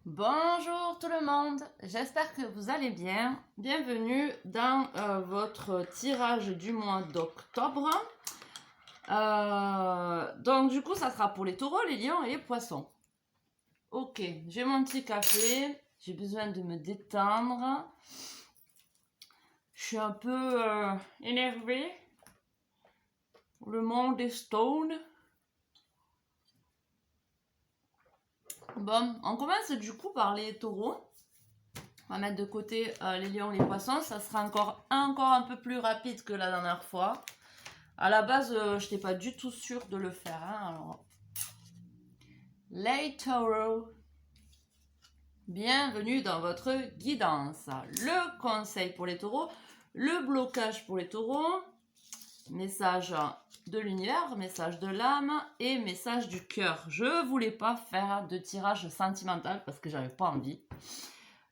Bonjour tout le monde, j'espère que vous allez bien. Bienvenue dans votre tirage du mois d'octobre. Donc du coup, ça sera pour les taureaux, les lions et les poissons. Ok, j'ai mon petit café, j'ai besoin de me détendre. Je suis un peu énervée. Le monde est stone. Bon, on commence du coup par les taureaux. On va mettre de côté les lions et les poissons. Ça sera encore un peu plus rapide que la dernière fois. À la base, je n'étais pas du tout sûre de le faire. Alors, les taureaux, bienvenue dans votre guidance. Le conseil pour les taureaux, le blocage pour les taureaux, message de l'univers, message de l'âme et message du cœur. Je ne voulais pas faire de tirage sentimental parce que j'avais pas envie.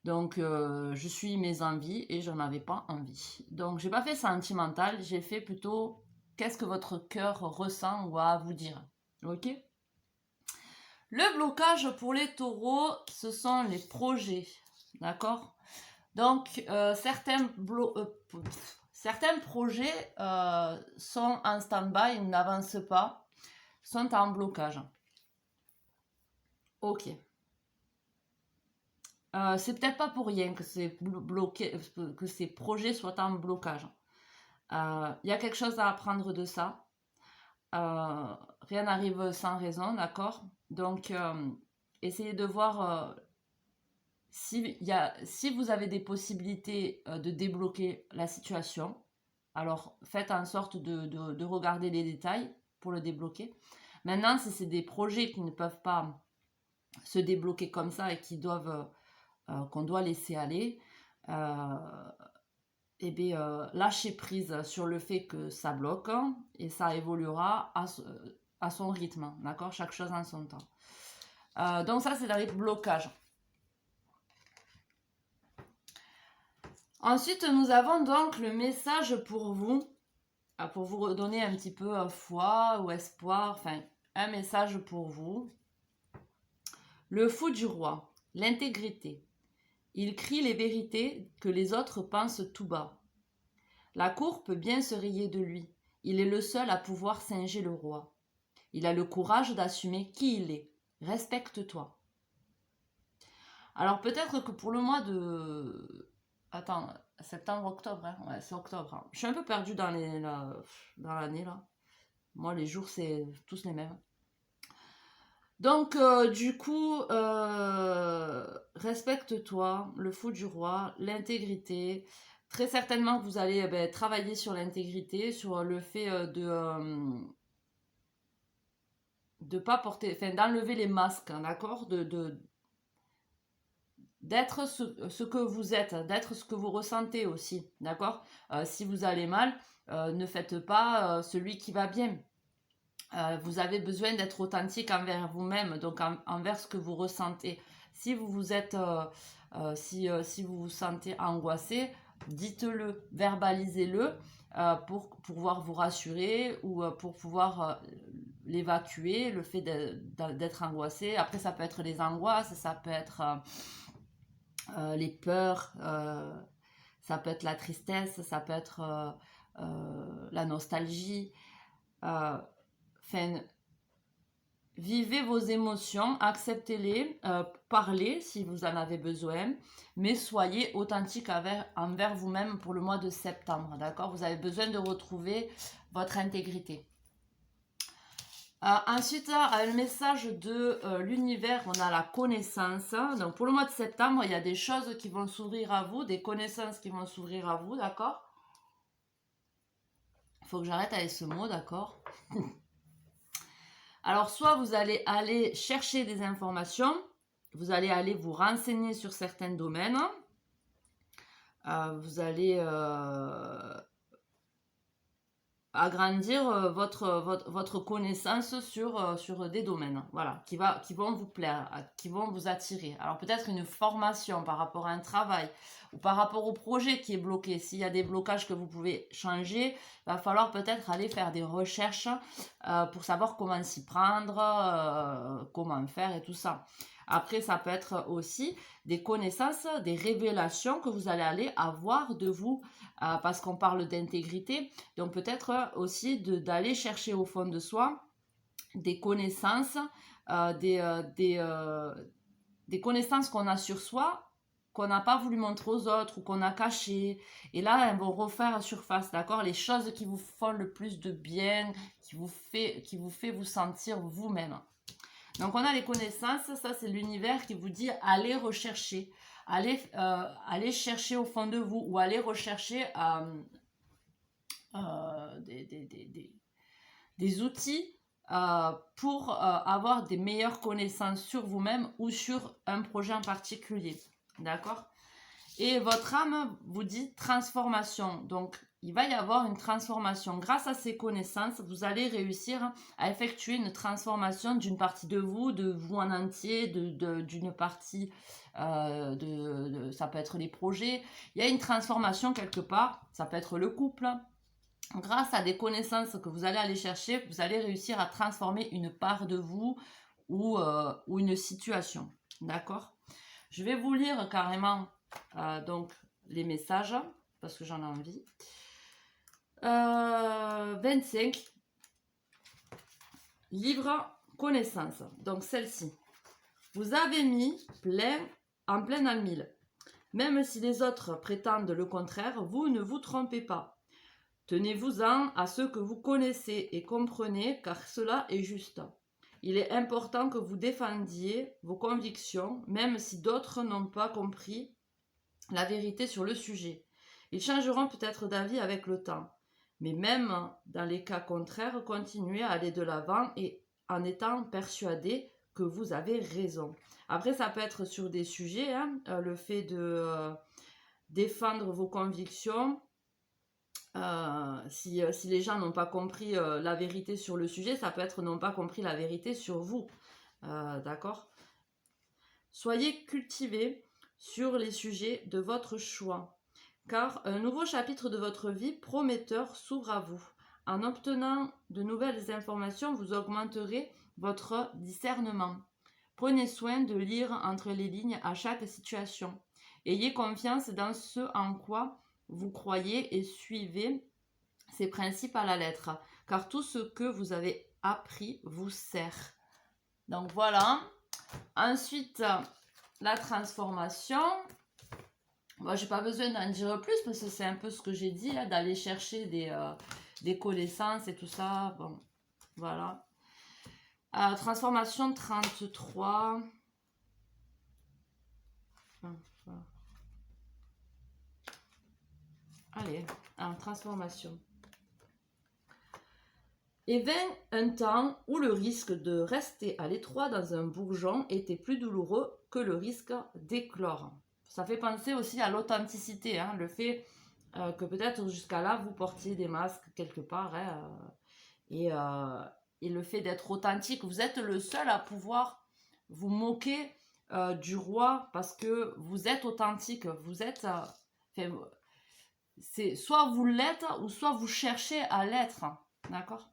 Donc, je suis mes envies et je n'avais pas envie. Donc, j'ai pas fait sentimental, j'ai fait plutôt qu'est-ce que votre cœur ressent ou a à vous dire. Ok? Le blocage pour les taureaux, ce sont les projets. D'accord? Donc, certains projets sont en stand-by, ils n'avancent pas, sont en blocage. Ok. C'est peut-être pas pour rien que c'est bloqué, que ces projets soient en blocage. Il y a quelque chose à apprendre de ça. Rien n'arrive sans raison, d'accord? Donc, essayez de voir si vous avez des possibilités de débloquer la situation. Alors, faites en sorte de regarder les détails pour le débloquer. Maintenant, si c'est des projets qui ne peuvent pas se débloquer comme ça et qui doivent qu'on doit laisser aller, lâcher prise sur le fait que ça bloque et ça évoluera à son rythme, d'accord? Chaque chose en son temps. Donc ça, c'est dans les blocages. Ensuite, nous avons donc le message pour vous redonner un petit peu foi ou espoir, enfin, un message pour vous. Le fou du roi, l'intégrité. Il crie les vérités que les autres pensent tout bas. La cour peut bien se rayer de lui. Il est le seul à pouvoir singer le roi. Il a le courage d'assumer qui il est. Respecte-toi. Alors peut-être que pour le mois de... Attends, septembre, octobre, hein? Ouais, c'est octobre. Hein. Je suis un peu perdue dans l'année, là. Moi, les jours, c'est tous les mêmes. Donc, du coup, respecte-toi, le fou du roi, l'intégrité. Très certainement que vous allez travailler sur l'intégrité, sur le fait de pas porter, enfin d'enlever les masques, hein, d'accord, d'être ce que vous êtes, d'être ce que vous ressentez aussi, d'accord. Si vous allez mal, ne faites pas celui qui va bien. Vous avez besoin d'être authentique envers vous-même, donc envers ce que vous ressentez. Si vous vous êtes, si vous vous sentez angoissé, dites-le, verbalisez-le pour pouvoir vous rassurer ou pour pouvoir l'évacuer, le fait d'être angoissé. Après, ça peut être les angoisses, ça peut être les peurs, ça peut être la tristesse, ça peut être la nostalgie. Enfin, vivez vos émotions, acceptez-les, parlez si vous en avez besoin, mais soyez authentique envers vous-même pour le mois de septembre, d'accord? Vous avez besoin de retrouver votre intégrité. Ensuite, le message de l'univers, on a la connaissance. Donc pour le mois de septembre, il y a des choses qui vont s'ouvrir à vous, des connaissances qui vont s'ouvrir à vous, d'accord? Il faut que j'arrête avec ce mot, d'accord? Alors, soit vous allez aller chercher des informations, vous allez aller vous renseigner sur certains domaines, vous allez agrandir votre connaissance sur des domaines, voilà, qui vont vous plaire, qui vont vous attirer. Alors peut-être une formation par rapport à un travail ou par rapport au projet qui est bloqué. S'il y a des blocages que vous pouvez changer, il va falloir peut-être aller faire des recherches pour savoir comment s'y prendre, comment faire et tout ça. Après, ça peut être aussi des connaissances, des révélations que vous allez aller avoir de vous, parce qu'on parle d'intégrité. Donc peut-être aussi d'aller chercher au fond de soi des connaissances, des connaissances qu'on a sur soi, qu'on n'a pas voulu montrer aux autres ou qu'on a cachées. Et là, elles vont refaire à surface, d'accord? Les choses qui vous font le plus de bien, qui vous fait vous sentir vous-même. Donc, on a les connaissances. Ça, c'est l'univers qui vous dit allez rechercher. Allez chercher au fond de vous ou allez rechercher des outils pour avoir des meilleures connaissances sur vous-même ou sur un projet en particulier. D'accord? Et votre âme vous dit transformation. Donc, il va y avoir une transformation. Grâce à ces connaissances, vous allez réussir à effectuer une transformation d'une partie de vous en entier, d'une partie, ça peut être les projets. Il y a une transformation quelque part, ça peut être le couple. Grâce à des connaissances que vous allez aller chercher, vous allez réussir à transformer une part de vous ou une situation. D'accord? Je vais vous lire carrément donc les messages parce que j'en ai envie. 25. Livre connaissance. Donc celle-ci. Vous avez mis en plein à 1000. Même si les autres prétendent le contraire, vous ne vous trompez pas. Tenez-vous-en à ce que vous connaissez et comprenez, car cela est juste. Il est important que vous défendiez vos convictions, même si d'autres n'ont pas compris la vérité sur le sujet. Ils changeront peut-être d'avis avec le temps. Mais même dans les cas contraires, continuez à aller de l'avant et en étant persuadé que vous avez raison. Après, ça peut être sur des sujets, le fait de défendre vos convictions. Si les gens n'ont pas compris la vérité sur le sujet, ça peut être n'ont pas compris la vérité sur vous. D'accord? Soyez cultivés sur les sujets de votre choix, car un nouveau chapitre de votre vie prometteur s'ouvre à vous. En obtenant de nouvelles informations, vous augmenterez votre discernement. Prenez soin de lire entre les lignes à chaque situation. Ayez confiance dans ce en quoi vous croyez et suivez ces principes à la lettre, car tout ce que vous avez appris vous sert. Donc voilà. Ensuite, la transformation. Moi, j'ai pas besoin d'en dire plus parce que c'est un peu ce que j'ai dit, d'aller chercher des connaissances et tout ça. Bon, voilà. Transformation 33. Allez, transformation. Et vint un temps où le risque de rester à l'étroit dans un bourgeon était plus douloureux que le risque d'éclore. Ça fait penser aussi à l'authenticité, le fait que peut-être jusqu'à là, vous portiez des masques quelque part, et le fait d'être authentique, vous êtes le seul à pouvoir vous moquer du roi parce que vous êtes authentique, vous êtes... c'est soit vous l'êtes ou soit vous cherchez à l'être, d'accord?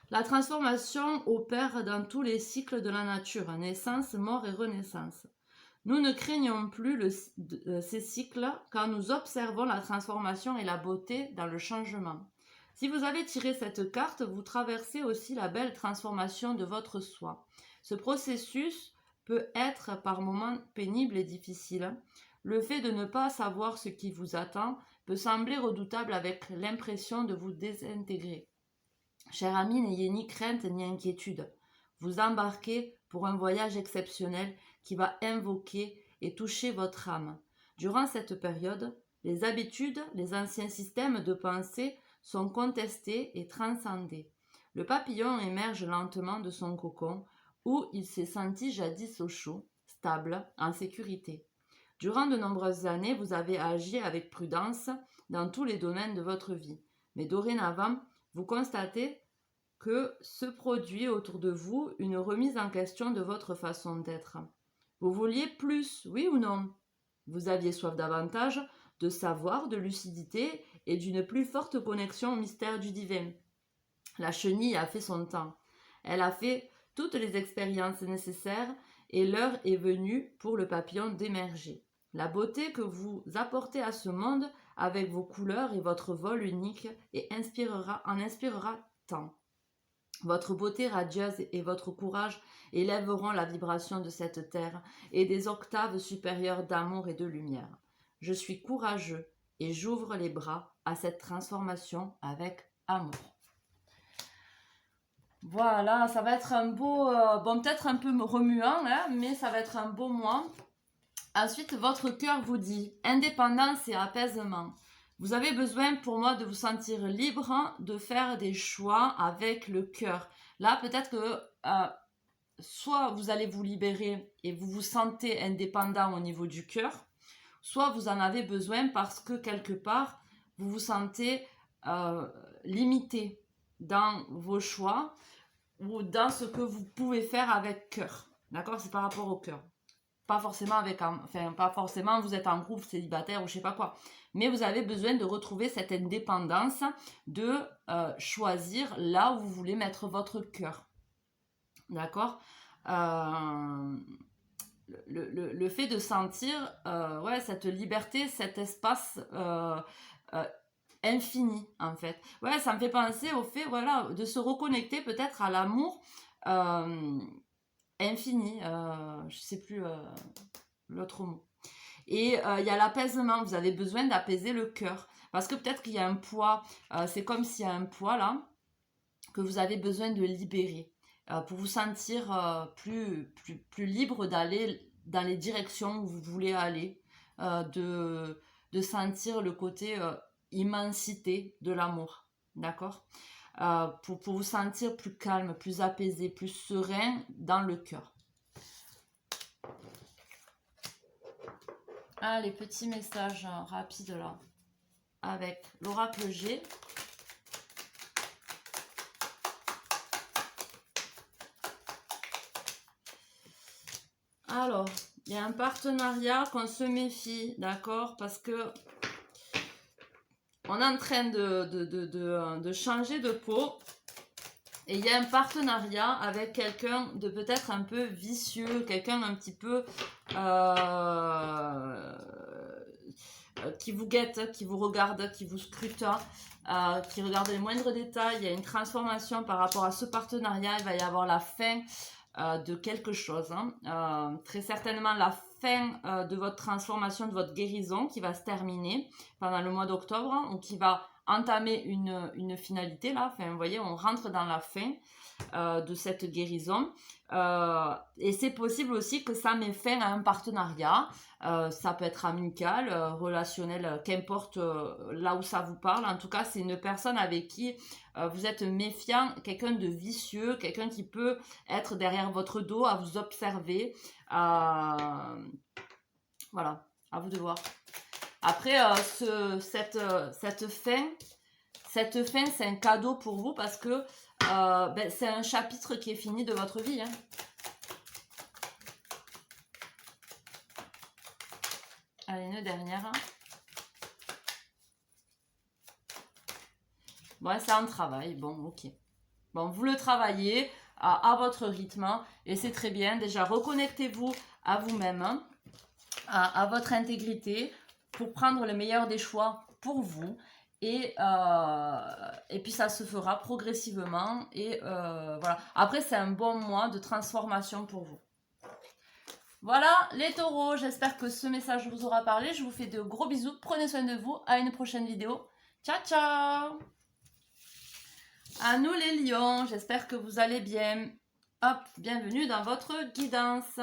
La transformation opère dans tous les cycles de la nature, naissance, mort et renaissance. Nous ne craignons plus ces cycles quand nous observons la transformation et la beauté dans le changement. Si vous avez tiré cette carte, vous traversez aussi la belle transformation de votre soi. Ce processus peut être par moments pénible et difficile. Le fait de ne pas savoir ce qui vous attend peut sembler redoutable avec l'impression de vous désintégrer. Cher ami, n'ayez ni crainte ni inquiétude. Vous embarquez pour un voyage exceptionnel qui va invoquer et toucher votre âme. Durant cette période, les habitudes, les anciens systèmes de pensée sont contestés et transcendés. Le papillon émerge lentement de son cocon où il s'est senti jadis au chaud, stable, en sécurité. Durant de nombreuses années, vous avez agi avec prudence dans tous les domaines de votre vie. Mais dorénavant, vous constatez que se produit autour de vous une remise en question de votre façon d'être. Vous vouliez plus, oui ou non? Vous aviez soif davantage de savoir, de lucidité et d'une plus forte connexion au mystère du divin. La chenille a fait son temps. Elle a fait toutes les expériences nécessaires et l'heure est venue pour le papillon d'émerger. La beauté que vous apportez à ce monde avec vos couleurs et votre vol unique en inspirera tant. Votre beauté radieuse et votre courage élèveront la vibration de cette terre et des octaves supérieures d'amour et de lumière. Je suis courageux et j'ouvre les bras à cette transformation avec amour. Voilà, ça va être un beau, bon peut-être un peu remuant, hein, mais ça va être un beau mois. Ensuite, votre cœur vous dit indépendance et apaisement. Vous avez besoin pour moi de vous sentir libre, de faire des choix avec le cœur. Là, peut-être que soit vous allez vous libérer et vous vous sentez indépendant au niveau du cœur, soit vous en avez besoin parce que quelque part, vous vous sentez limité dans vos choix ou dans ce que vous pouvez faire avec cœur. D'accord? C'est par rapport au cœur. Pas forcément pas forcément vous êtes en groupe célibataire ou je sais pas quoi. Mais vous avez besoin de retrouver cette indépendance, de choisir là où vous voulez mettre votre cœur. D'accord? Le fait de sentir ouais, cette liberté, cet espace infini en fait. Ouais, ça me fait penser au fait voilà, de se reconnecter peut-être à l'amour infini, je sais plus l'autre mot. Et il y a l'apaisement, vous avez besoin d'apaiser le cœur. Parce que peut-être qu'il y a un poids, c'est comme s'il y a un poids là, que vous avez besoin de libérer. Pour vous sentir plus libre d'aller dans les directions où vous voulez aller. De sentir le côté immensité de l'amour. D'accord? Pour vous sentir plus calme, plus apaisé, plus serein dans le cœur. Ah, les petits messages rapides là, avec l'oracle G. Alors, il y a un partenariat qu'on se méfie, d'accord? Parce que on est en train de changer de peau. Et il y a un partenariat avec quelqu'un de peut-être un peu vicieux, quelqu'un un petit peu qui vous guette, qui vous regarde, qui vous scrute, qui regarde les moindres détails. Il y a une transformation par rapport à ce partenariat. Il va y avoir la fin de quelque chose. Très certainement la fin de votre transformation, de votre guérison qui va se terminer pendant le mois d'octobre ou qui va entamer une finalité là. Enfin, vous voyez, on rentre dans la fin de cette guérison. Et c'est possible aussi que ça met fin à un partenariat. Ça peut être amical, relationnel, qu'importe là où ça vous parle. En tout cas, c'est une personne avec qui vous êtes méfiant, quelqu'un de vicieux, quelqu'un qui peut être derrière votre dos à vous observer. Voilà, à vous de voir. Après, cette fin, c'est un cadeau pour vous parce que c'est un chapitre qui est fini de votre vie. Hein. Allez, une dernière. Bon, c'est un travail. Bon, ok. Bon, vous le travaillez à votre rythme et c'est très bien. Déjà, reconnectez-vous à vous-même, à votre intégrité pour prendre le meilleur des choix pour vous. Et puis ça se fera progressivement. Et voilà. Après, c'est un bon mois de transformation pour vous. Voilà les taureaux, j'espère que ce message vous aura parlé. Je vous fais de gros bisous. Prenez soin de vous. À une prochaine vidéo. Ciao, ciao! À nous les lions, j'espère que vous allez bien. Hop, bienvenue dans votre guidance.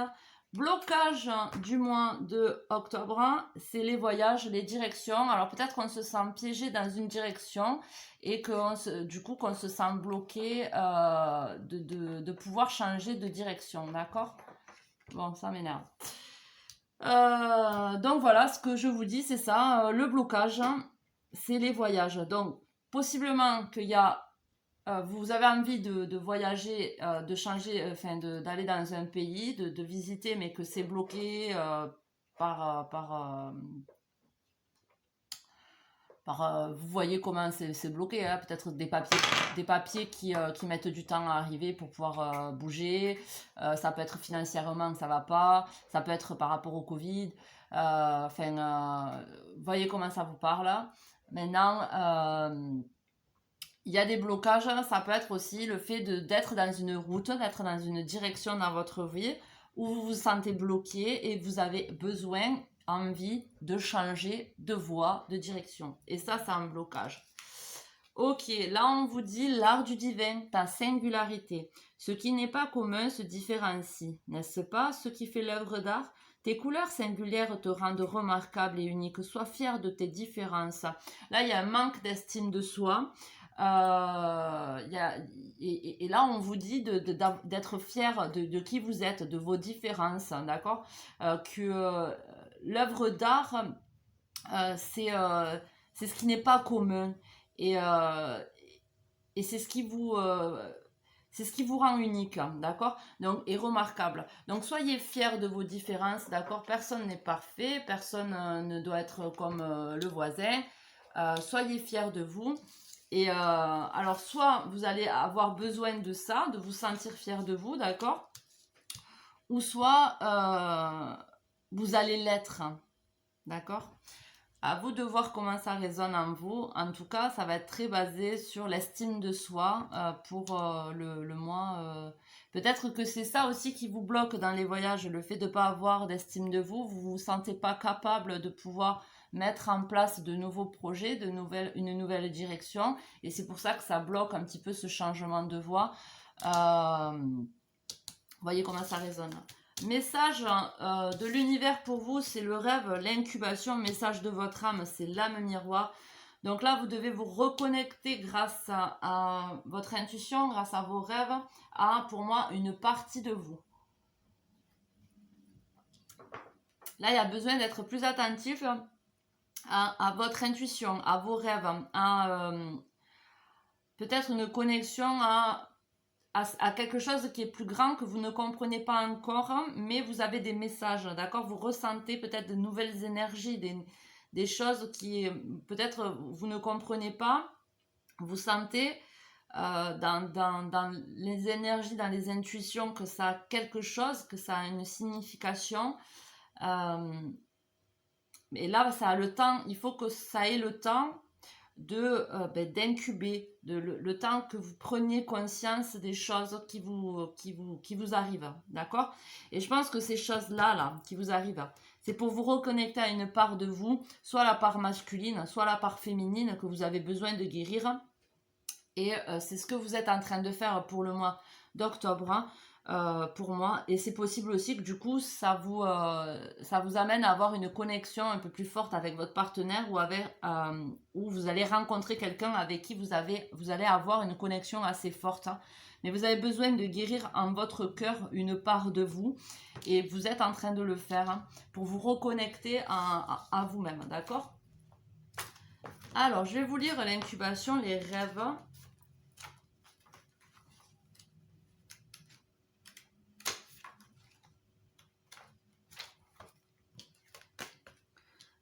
Blocage du mois de octobre, c'est les voyages, les directions. Alors peut-être qu'on se sent piégé dans une direction et que du coup qu'on se sent bloqué de pouvoir changer de direction, d'accord? Bon, ça m'énerve. Donc voilà, ce que je vous dis, c'est ça. Le blocage, c'est les voyages. Donc possiblement qu'il y a vous avez envie de voyager, de changer, enfin d'aller dans un pays, de visiter, mais que c'est bloqué par Vous voyez comment c'est bloqué, hein, peut-être des papiers qui mettent du temps à arriver pour pouvoir bouger. Ça peut être financièrement que ça va pas, ça peut être par rapport au Covid. Vous voyez comment ça vous parle. Maintenant, il y a des blocages, ça peut être aussi le fait d'être dans une route, d'être dans une direction dans votre vie où vous vous sentez bloqué et vous avez besoin, envie de changer de voie, de direction. Et ça, c'est un blocage. Ok, là on vous dit l'art du divin, ta singularité. Ce qui n'est pas commun se différencie, n'est-ce pas? Ce qui fait l'œuvre d'art. Tes couleurs singulières te rendent remarquable et unique. Sois fier de tes différences. Là, il y a un manque d'estime de soi. Et là, on vous dit d'être fier de qui vous êtes, de vos différences, d'accord? L'œuvre d'art, c'est ce qui n'est pas commun. Et c'est ce qui vous rend unique, d'accord? Donc, et remarquable. Donc, soyez fiers de vos différences, d'accord? Personne n'est parfait, personne ne doit être comme le voisin. Soyez fiers de vous. Et alors, soit vous allez avoir besoin de ça, de vous sentir fier de vous, d'accord? Ou soit vous allez l'être, d'accord? À vous de voir comment ça résonne en vous. En tout cas, ça va être très basé sur l'estime de soi pour le mois. Peut-être que c'est ça aussi qui vous bloque dans les voyages, le fait de ne pas avoir d'estime de vous. Vous ne vous sentez pas capable de pouvoir mettre en place de nouveaux projets, une nouvelle direction. Et c'est pour ça que ça bloque un petit peu ce changement de voie. Voyez comment ça résonne. Message de l'univers pour vous, c'est le rêve, l'incubation. Message de votre âme, c'est l'âme miroir. Donc là, vous devez vous reconnecter grâce à votre intuition, grâce à vos rêves, à, pour moi, une partie de vous. Là, il y a besoin d'être plus attentif à votre intuition, à vos rêves, à peut-être une connexion à quelque chose qui est plus grand, que vous ne comprenez pas encore, mais vous avez des messages, d'accord? Vous ressentez peut-être de nouvelles énergies, des choses qui peut-être vous ne comprenez pas. Vous sentez dans les énergies, dans les intuitions que ça a quelque chose, que ça a une signification. Et là, ça a le temps, il faut que ça ait le temps d'incuber, le temps que vous preniez conscience des choses qui vous arrivent, d'accord? Et je pense que ces choses-là, qui vous arrivent, c'est pour vous reconnecter à une part de vous, soit la part masculine, soit la part féminine que vous avez besoin de guérir. Et c'est ce que vous êtes en train de faire pour le mois d'octobre, hein, pour moi. Et c'est possible aussi que du coup, ça vous amène à avoir une connexion un peu plus forte avec votre partenaire ou vous allez rencontrer quelqu'un avec qui vous allez avoir une connexion assez forte. Hein. Mais vous avez besoin de guérir en votre cœur une part de vous. Et vous êtes en train de le faire, hein, pour vous reconnecter à vous-même, d'accord? Alors, je vais vous lire l'incubation, les rêves.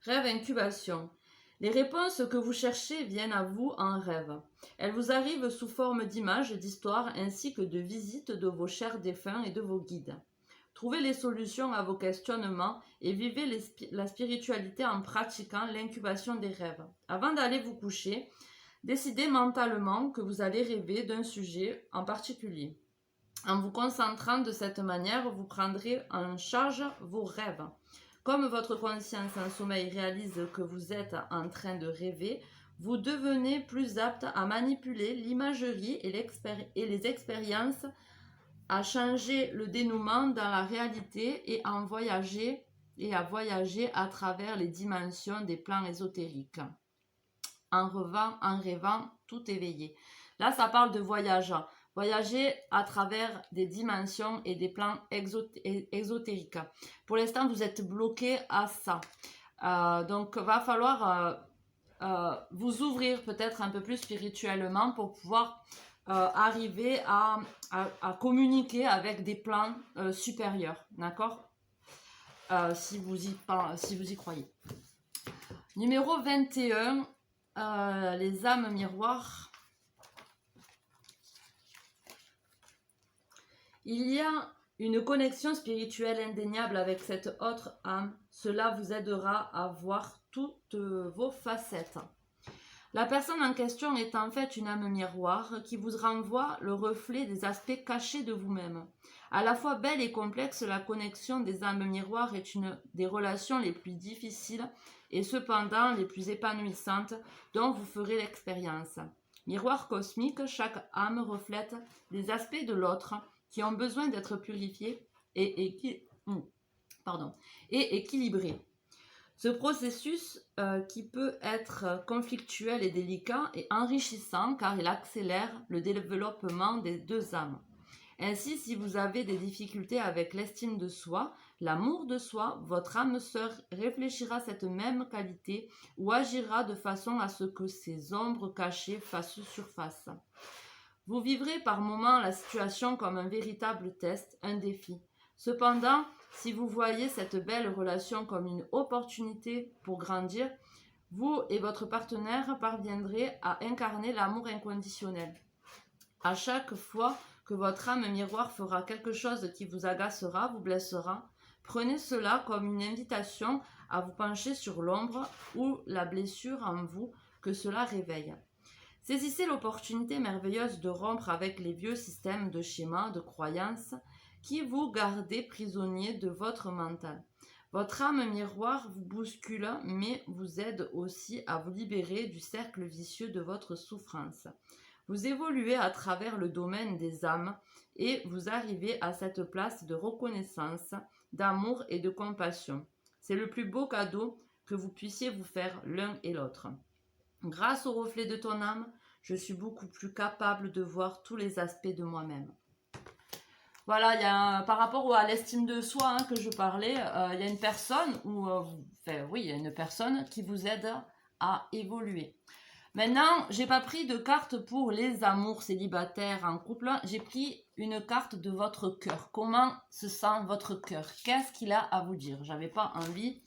Rêve incubation. Les réponses que vous cherchez viennent à vous en rêve. Elles vous arrivent sous forme d'images, d'histoires ainsi que de visites de vos chers défunts et de vos guides. Trouvez les solutions à vos questionnements et vivez la spiritualité en pratiquant l'incubation des rêves. Avant d'aller vous coucher, décidez mentalement que vous allez rêver d'un sujet en particulier. En vous concentrant de cette manière, vous prendrez en charge vos rêves. Comme votre conscience en sommeil réalise que vous êtes en train de rêver, vous devenez plus apte à manipuler l'imagerie et les expériences, à changer le dénouement dans la réalité et à voyager à travers les dimensions des plans ésotériques. En rêvant, tout éveillé. Là, ça parle de voyage. Voyager à travers des dimensions et des plans ésotériques. Pour l'instant, vous êtes bloqué à ça. Donc, va falloir vous ouvrir peut-être un peu plus spirituellement pour pouvoir arriver à communiquer avec des plans supérieurs. D'accord? Si vous y croyez. Numéro 21. les âmes miroirs. Il y a une connexion spirituelle indéniable avec cette autre âme. Cela vous aidera à voir toutes vos facettes. La personne en question est en fait une âme miroir qui vous renvoie le reflet des aspects cachés de vous-même. À la fois belle et complexe, la connexion des âmes miroirs est une des relations les plus difficiles et cependant les plus épanouissantes dont vous ferez l'expérience. Miroir cosmique, chaque âme reflète des aspects de l'autre qui ont besoin d'être purifiés et équilibrés. Ce processus, qui peut être conflictuel et délicat, est enrichissant car il accélère le développement des deux âmes. Ainsi, si vous avez des difficultés avec l'estime de soi, l'amour de soi, votre âme sœur réfléchira à cette même qualité ou agira de façon à ce que ces ombres cachées fassent surface. Vous vivrez par moments la situation comme un véritable test, un défi. Cependant, si vous voyez cette belle relation comme une opportunité pour grandir, vous et votre partenaire parviendrez à incarner l'amour inconditionnel. À chaque fois que votre âme miroir fera quelque chose qui vous agacera, vous blessera, prenez cela comme une invitation à vous pencher sur l'ombre ou la blessure en vous que cela réveille. Saisissez l'opportunité merveilleuse de rompre avec les vieux systèmes de schémas, de croyances qui vous gardez prisonnier de votre mental. Votre âme miroir vous bouscule, mais vous aide aussi à vous libérer du cercle vicieux de votre souffrance. Vous évoluez à travers le domaine des âmes et vous arrivez à cette place de reconnaissance, d'amour et de compassion. C'est le plus beau cadeau que vous puissiez vous faire l'un et l'autre. Grâce au reflet de ton âme, je suis beaucoup plus capable de voir tous les aspects de moi-même. Voilà, il y a par rapport à l'estime de soi que je parlais, il y a une personne il y a une personne qui vous aide à évoluer. Maintenant, j'ai pas pris de carte pour les amours célibataires en couple, j'ai pris une carte de votre cœur. Comment se sent votre cœur? Qu'est-ce qu'il a à vous dire? J'avais pas envie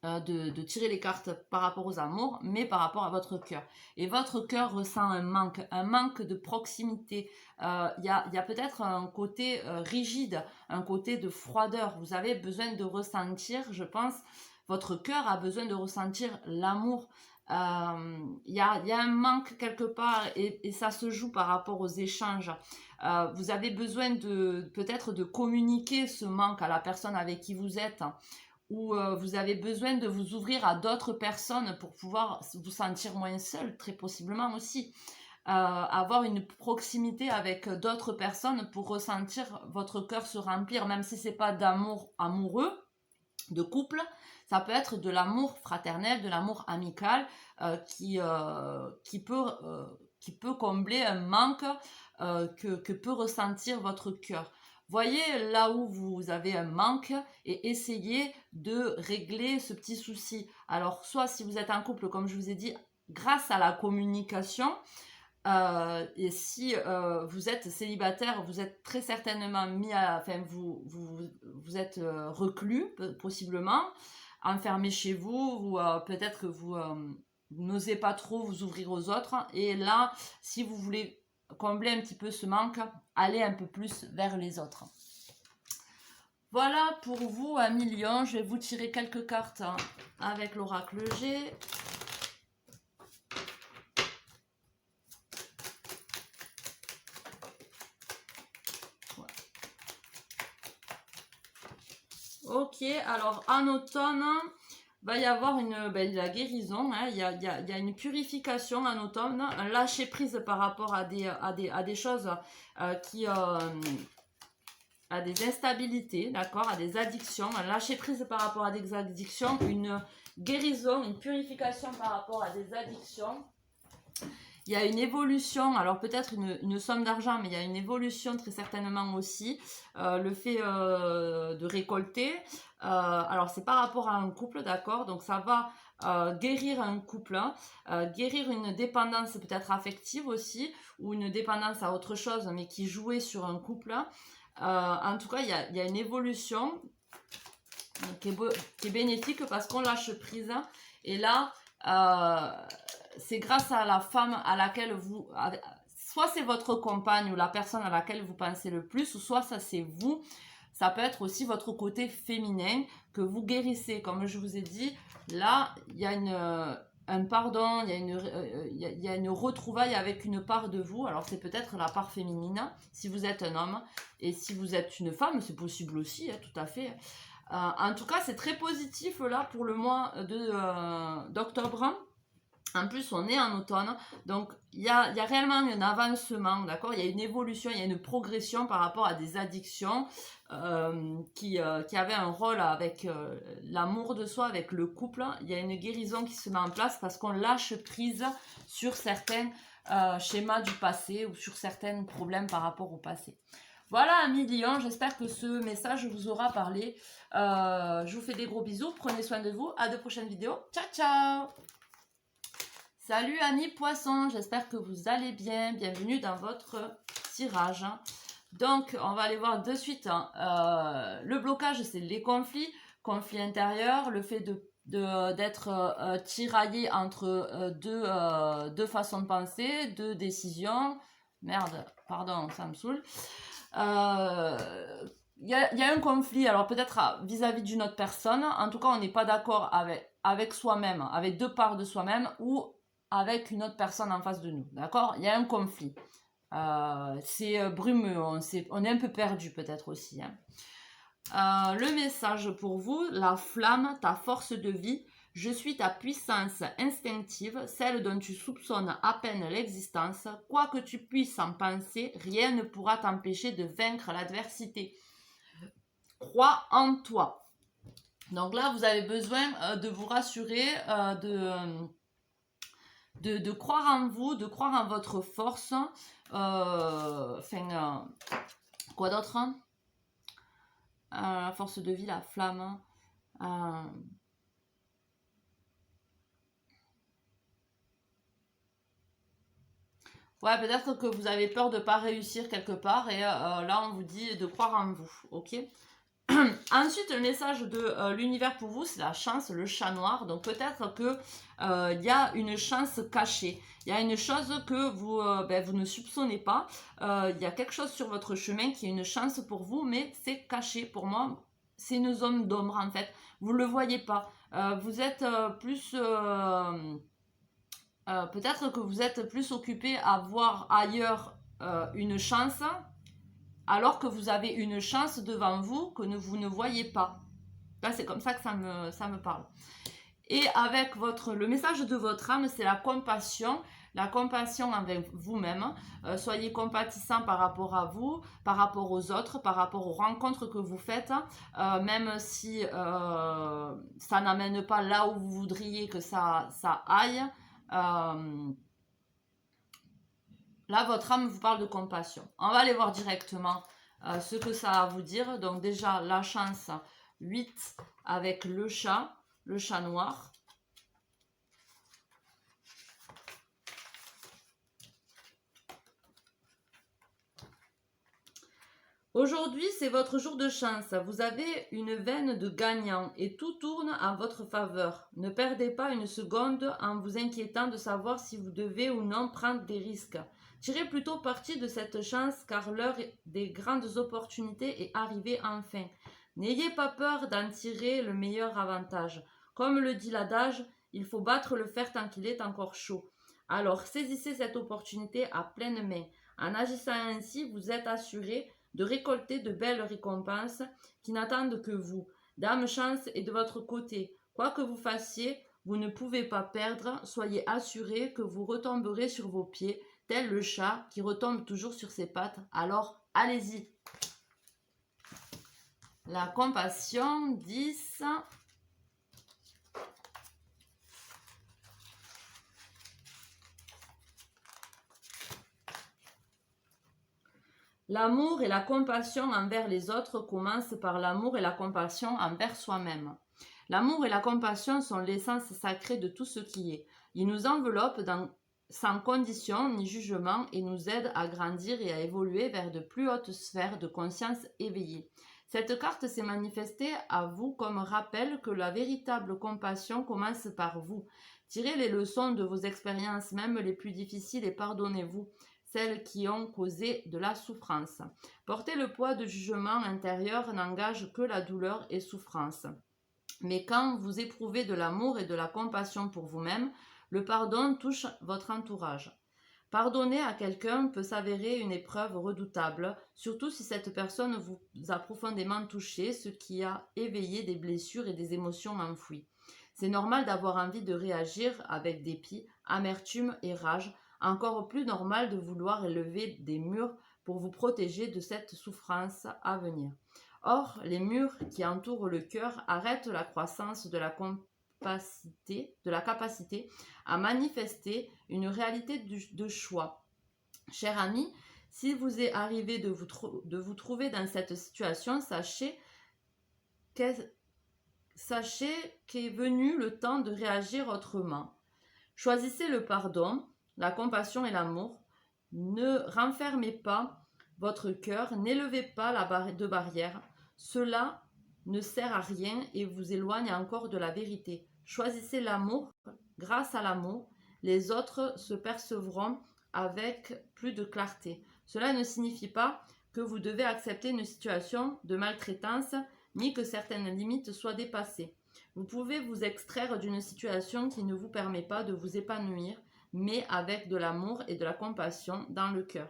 de tirer les cartes par rapport aux amours, mais par rapport à votre cœur. Et votre cœur ressent un manque de proximité. Il y a peut-être un côté rigide, un côté de froideur. Vous avez besoin de ressentir, je pense, votre cœur a besoin de ressentir l'amour. Il y a un manque quelque part et ça se joue par rapport aux échanges. Vous avez besoin peut-être de communiquer ce manque à la personne avec qui vous êtes, ou vous avez besoin de vous ouvrir à d'autres personnes pour pouvoir vous sentir moins seul, très possiblement aussi. Avoir une proximité avec d'autres personnes pour ressentir votre cœur se remplir, même si c'est pas d'amour amoureux, de couple, ça peut être de l'amour fraternel, de l'amour amical qui peut combler un manque que peut ressentir votre cœur. Voyez là où vous avez un manque et essayez de régler ce petit souci. Alors, soit si vous êtes en couple, comme je vous ai dit, grâce à la communication, et si vous êtes célibataire, vous êtes très certainement vous êtes reclus, possiblement, enfermé chez vous, ou peut-être que vous n'osez pas trop vous ouvrir aux autres. Et là, si vous voulez combler un petit peu ce manque, allez un peu plus vers les autres. Voilà pour vous, amis Lion. Je vais vous tirer quelques cartes avec l'oracle G. Ok, alors en automne, va y avoir la guérison, il y a une purification en automne, un lâcher prise par rapport à des choses à des instabilités, d'accord, à des addictions, un lâcher prise par rapport à des addictions, une guérison, une purification par rapport à des addictions. Il y a une évolution, alors peut-être une somme d'argent, mais il y a une évolution très certainement aussi. Le fait de récolter, alors c'est par rapport à un couple, d'accord, donc ça va guérir un couple, guérir une dépendance peut-être affective aussi, ou une dépendance à autre chose, mais qui jouait sur un couple. En tout cas, il y a une évolution qui est bénéfique parce qu'on lâche prise. Et là, c'est grâce à la femme à laquelle vous... Soit c'est votre compagne ou la personne à laquelle vous pensez le plus, ou soit ça c'est vous. Ça peut être aussi votre côté féminin que vous guérissez. Comme je vous ai dit, là, il y a un pardon, il y a une retrouvaille avec une part de vous. Alors c'est peut-être la part féminine, si vous êtes un homme. Et si vous êtes une femme, c'est possible aussi, hein, tout à fait. En tout cas, c'est très positif là pour le mois d'octobre. En plus, on est en automne, donc il y a réellement un avancement, d'accord? Il y a une évolution, il y a une progression par rapport à des addictions qui avaient un rôle avec l'amour de soi, avec le couple. Il y a une guérison qui se met en place parce qu'on lâche prise sur certains schémas du passé ou sur certains problèmes par rapport au passé. Voilà, amis Lion, j'espère que ce message vous aura parlé. Je vous fais des gros bisous, prenez soin de vous, à de prochaines vidéos. Ciao, ciao! Salut amis poissons, j'espère que vous allez bien. Bienvenue dans votre tirage. Donc, on va aller voir de suite. Le blocage, c'est les conflits intérieurs, le fait d'être tiraillé entre deux façons de penser, deux décisions. Merde, pardon, ça me saoule. Il y a un conflit, alors peut-être vis-à-vis d'une autre personne. En tout cas, on n'est pas d'accord avec soi-même, avec deux parts de soi-même ou avec une autre personne en face de nous, d'accord? Il y a un conflit. C'est brumeux, on est un peu perdu peut-être aussi. Hein. Le message pour vous, la flamme, ta force de vie, je suis ta puissance instinctive, celle dont tu soupçonnes à peine l'existence. Quoi que tu puisses en penser, rien ne pourra t'empêcher de vaincre l'adversité. Crois en toi. Donc là, vous avez besoin de vous rassurer, de croire en vous, de croire en votre force. Quoi d'autre? La force de vie, la flamme. Ouais, peut-être que vous avez peur de ne pas réussir quelque part et là, on vous dit de croire en vous, ok? Ensuite, le message de l'univers pour vous, c'est la chance, le chat noir. Donc peut-être que il y a une chance cachée. Il y a une chose que vous ne soupçonnez pas. Il y a quelque chose sur votre chemin qui est une chance pour vous, mais c'est caché. Pour moi, c'est une zone d'ombre en fait. Vous ne le voyez pas. Vous êtes plus... peut-être que vous êtes plus occupé à voir ailleurs une chance alors que vous avez une chance devant vous que vous ne voyez pas. Là, c'est comme ça que ça me parle. Et avec le message de votre âme, c'est la compassion avec vous-même. Soyez compatissant par rapport à vous, par rapport aux autres, par rapport aux rencontres que vous faites, même si ça n'amène pas là où vous voudriez que ça aille. Là, votre âme vous parle de compassion. On va aller voir directement ce que ça a à vous dire. Donc déjà, la chance 8 avec le chat noir. Aujourd'hui, c'est votre jour de chance. Vous avez une veine de gagnant et tout tourne en votre faveur. Ne perdez pas une seconde en vous inquiétant de savoir si vous devez ou non prendre des risques. Tirez plutôt parti de cette chance car l'heure des grandes opportunités est arrivée enfin. N'ayez pas peur d'en tirer le meilleur avantage. Comme le dit l'adage, il faut battre le fer tant qu'il est encore chaud. Alors saisissez cette opportunité à pleine main. En agissant ainsi, vous êtes assuré de récolter de belles récompenses qui n'attendent que vous. Dame Chance est de votre côté. Quoi que vous fassiez, vous ne pouvez pas perdre. Soyez assuré que vous retomberez sur vos pieds, tel le chat qui retombe toujours sur ses pattes. Alors, allez-y. La compassion, 10. L'amour et la compassion envers les autres commencent par l'amour et la compassion envers soi-même. L'amour et la compassion sont l'essence sacrée de tout ce qui est. Ils nous enveloppent sans condition ni jugement et nous aident à grandir et à évoluer vers de plus hautes sphères de conscience éveillée. Cette carte s'est manifestée à vous comme rappel que la véritable compassion commence par vous. Tirez les leçons de vos expériences, même les plus difficiles, et pardonnez-vous celles qui ont causé de la souffrance. Porter le poids de jugement intérieur n'engage que la douleur et souffrance. Mais quand vous éprouvez de l'amour et de la compassion pour vous-même, le pardon touche votre entourage. Pardonner à quelqu'un peut s'avérer une épreuve redoutable, surtout si cette personne vous a profondément touché, ce qui a éveillé des blessures et des émotions enfouies. C'est normal d'avoir envie de réagir avec dépit, amertume et rage, encore plus normal de vouloir élever des murs pour vous protéger de cette souffrance à venir. Or, les murs qui entourent le cœur arrêtent la croissance de la capacité à manifester une réalité de choix. Cher ami, si vous est arrivé de vous trouver dans cette situation, sachez qu'est venu le temps de réagir autrement. Choisissez le pardon, la compassion et l'amour. Ne renfermez pas votre cœur, n'élevez pas de barrière. Cela ne sert à rien et vous éloigne encore de la vérité. Choisissez l'amour. Grâce à l'amour, les autres se percevront avec plus de clarté. Cela ne signifie pas que vous devez accepter une situation de maltraitance ni que certaines limites soient dépassées. Vous pouvez vous extraire d'une situation qui ne vous permet pas de vous épanouir, mais avec de l'amour et de la compassion dans le cœur.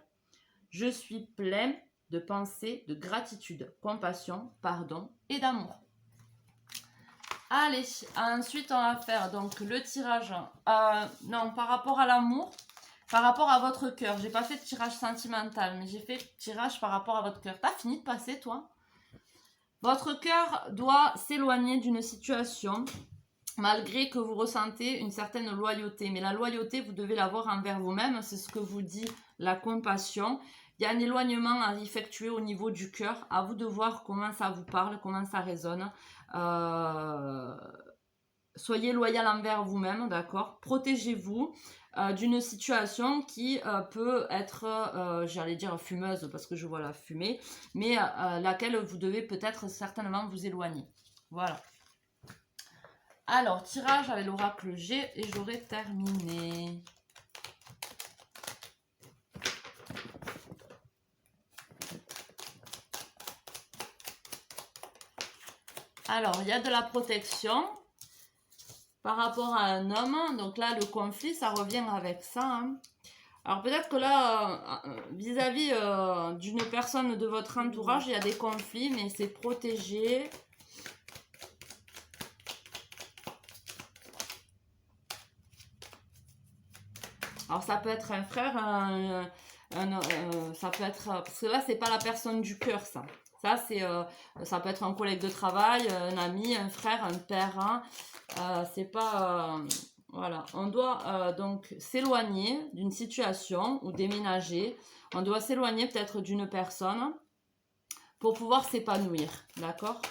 Je suis plein de pensées, de gratitude, compassion, pardon et d'amour. Allez, ensuite on va faire donc le tirage, non, par rapport à l'amour, par rapport à votre cœur. J'ai pas fait de tirage sentimental, mais j'ai fait tirage par rapport à votre cœur. T'as fini de passer, toi? Votre cœur doit s'éloigner d'une situation, malgré que vous ressentez une certaine loyauté. Mais la loyauté, vous devez l'avoir envers vous-même, c'est ce que vous dit la compassion. Il y a un éloignement à effectuer au niveau du cœur. À vous de voir comment ça vous parle, comment ça résonne. Soyez loyal envers vous-même, d'accord? Protégez-vous d'une situation qui peut être, j'allais dire fumeuse parce que je vois la fumée, mais laquelle vous devez peut-être certainement vous éloigner. Voilà. Alors, tirage avec l'oracle G et j'aurai terminé. Alors, il y a de la protection par rapport à un homme. Donc là, le conflit, ça revient avec ça. Hein. Alors peut-être que là, vis-à-vis d'une personne de votre entourage, il y a des conflits, mais c'est protégé. Alors ça peut être un frère, ça peut être... Parce que là, c'est pas la personne du cœur, ça. Ça, ça peut être un collègue de travail, un ami, un frère, un père. Hein. C'est pas... voilà. On doit donc s'éloigner d'une situation ou déménager. On doit s'éloigner peut-être d'une personne pour pouvoir s'épanouir. D'accord ?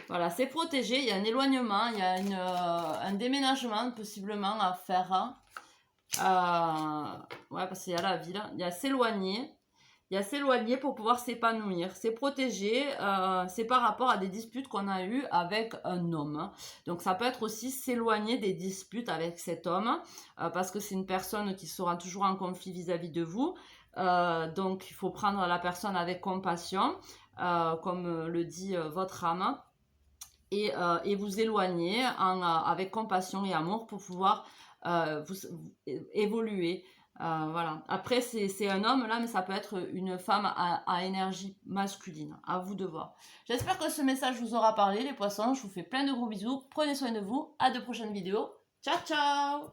Voilà, c'est protégé, il y a un éloignement, il y a un déménagement possiblement à faire. Ouais, parce qu'il y a la ville, il y a s'éloigner. Il y a s'éloigner pour pouvoir s'épanouir. C'est protégé, c'est par rapport à des disputes qu'on a eues avec un homme. Donc ça peut être aussi s'éloigner des disputes avec cet homme, parce que c'est une personne qui sera toujours en conflit vis-à-vis de vous. Donc il faut prendre la personne avec compassion, comme le dit votre âme. Et vous éloigner avec compassion et amour pour pouvoir vous évoluer. Voilà. Après, c'est un homme là, mais ça peut être une femme à énergie masculine. À vous de voir. J'espère que ce message vous aura parlé, les poissons. Je vous fais plein de gros bisous. Prenez soin de vous. À de prochaines vidéos. Ciao, ciao!